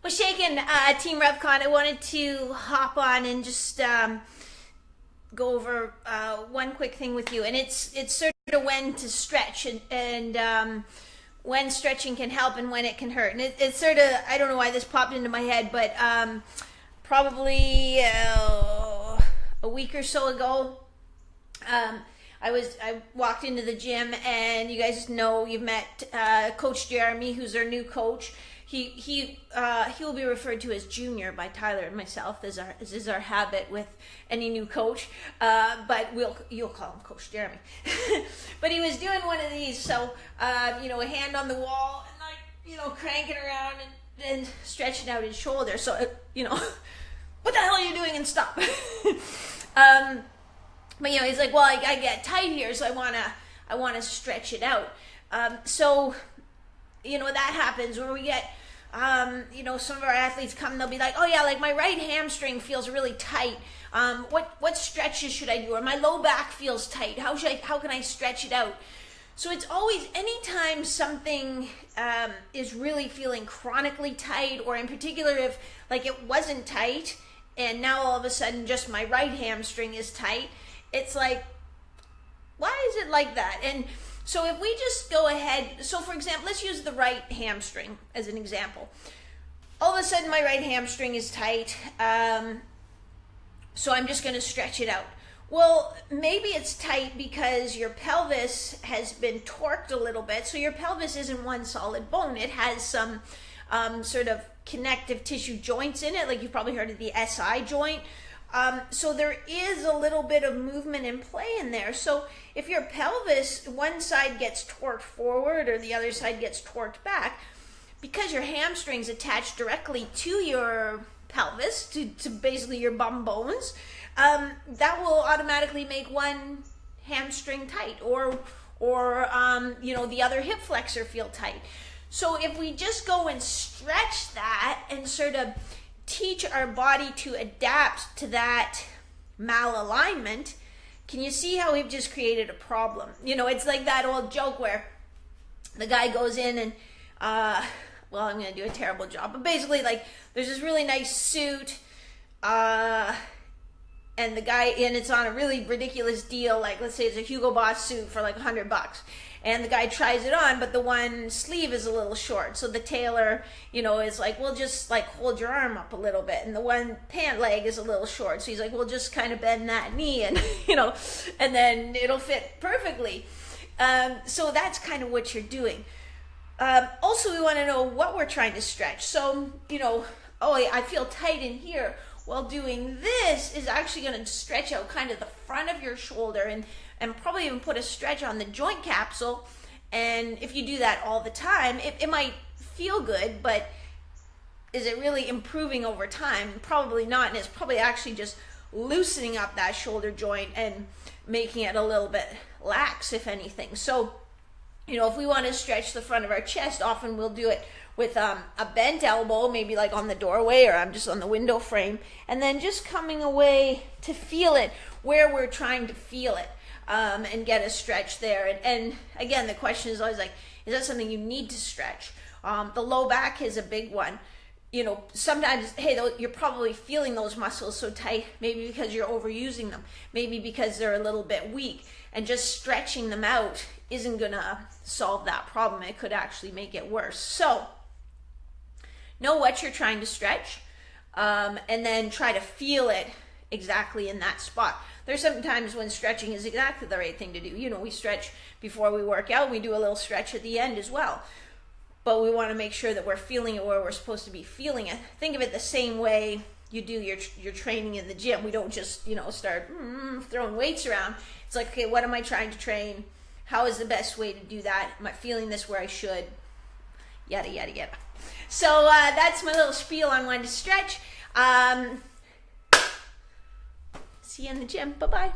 Well, Shaken, Team RevCon, I wanted to hop on and just go over one quick thing with you, and it's sort of when to stretch and when stretching can help and when it can hurt. And it's sort of, I don't know why this popped into my head, but probably a week or so ago, I walked into the gym, and you guys know, you've met Coach Jeremy, who's our new coach. He will be referred to as Junior by Tyler and myself, as is our habit with any new coach. But you'll call him Coach Jeremy. But he was doing one of these, so a hand on the wall and cranking around and stretching out his shoulder. So what the hell are you doing? And stop. But he's like, well, I get tight here, so I wanna stretch it out. So that happens where we get, some of our athletes come and they'll be like, oh yeah, like my right hamstring feels really tight. What stretches should I do? Or my low back feels tight. How can I stretch it out? So it's always, anytime something is really feeling chronically tight, or in particular if like it wasn't tight and now all of a sudden just my right hamstring is tight, it's like, why is it like that? And so if we just go ahead, so for example, let's use the right hamstring as an example. All of a sudden my right hamstring is tight, so I'm just going to stretch it out. Well, maybe it's tight because your pelvis has been torqued a little bit, so your pelvis isn't one solid bone. It has some sort of connective tissue joints in it, like you've probably heard of the SI joint. So there is a little bit of movement and play in there. So if your pelvis, one side gets torqued forward or the other side gets torqued back, because your hamstring's attached directly to your pelvis, to basically your bum bones, that will automatically make one hamstring tight, or the other hip flexor feel tight. So if we just go and stretch that and sort of teach our body to adapt to that malalignment, can you see how we've just created a problem? It's like that old joke where the guy goes in and, I'm going to do a terrible job, but basically, like, there's this really nice suit, and the guy, and it's on a really ridiculous deal, like, let's say it's a Hugo Boss suit for like $100. And the guy tries it on, but the one sleeve is a little short. So the tailor, is like, well, just like hold your arm up a little bit. And the one pant leg is a little short. So he's like, well, just kind of bend that knee and, and then it'll fit perfectly. So that's kind of what you're doing. Also, we want to know what we're trying to stretch. So, I feel tight in here. Well, doing this is actually going to stretch out kind of the front of your shoulder and probably even put a stretch on the joint capsule. And if you do that all the time, it might feel good, but is it really improving over time? Probably not, and it's probably actually just loosening up that shoulder joint and making it a little bit lax, if anything. So, if we want to stretch the front of our chest, often we'll do it with a bent elbow, maybe like on the doorway, or I'm just on the window frame, and then just coming away to feel it where we're trying to feel it. And get a stretch there. And again, the question is always like, is that something you need to stretch? The low back is a big one. Sometimes, hey, you're probably feeling those muscles so tight, maybe because you're overusing them, maybe because they're a little bit weak, and just stretching them out isn't gonna solve that problem. It could actually make it worse. So, know what you're trying to stretch, and then try to feel it exactly in that spot. There's sometimes when stretching is exactly the right thing to do. We stretch before we work out. We do a little stretch at the end as well. But we want to make sure that we're feeling it where we're supposed to be feeling it. Think of it the same way you do your training in the gym. We don't just, start throwing weights around. It's like, okay, what am I trying to train? How is the best way to do that? Am I feeling this where I should? Yada, yada, yada. So that's my little spiel on when to stretch. See you in the gym. Bye-bye.